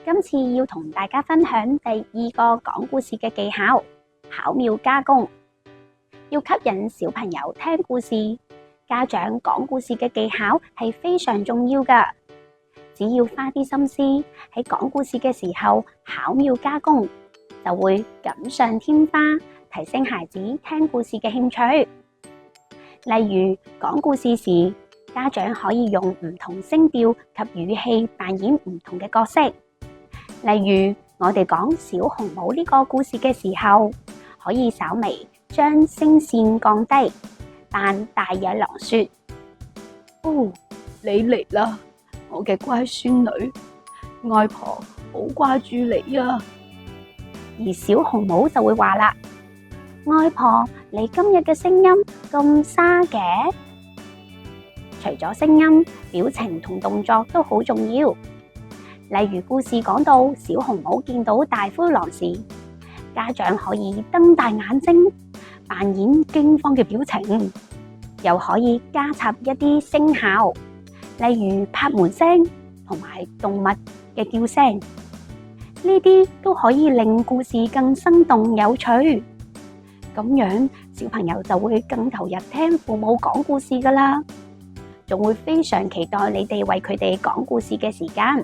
今次要同大家分享第二個講故事嘅技巧，巧妙加工。要吸引小朋友聽故事，家長講故事嘅技巧係非常重要㗎。只要花啲心思喺講故事嘅時候巧妙加工，就會錦上添花，提升孩子聽故事嘅興趣。例如講故事時，家長可以用唔同聲調及語氣扮演唔同嘅角色。例如我哋講小紅帽呢個故事嘅時候，可以稍微將聲線降低，扮大野狼說：哦，你嚟啦，我嘅乖孫女，外婆好掛住你啊。而小紅帽就會話啦：外婆，你今日嘅聲音咁沙嘅。除咗聲音，表情同動作都好重要。例如故事講到小紅帽見到大灰狼時，家長可以瞪大眼睛，扮演驚慌嘅表情，又可以加插一啲聲效，例如拍門聲同埋動物嘅叫聲，呢啲都可以令故事更生動有趣。咁樣小朋友就會更投入聽父母講故事㗎喇，仲會非常期待你哋為佢哋講故事嘅時間。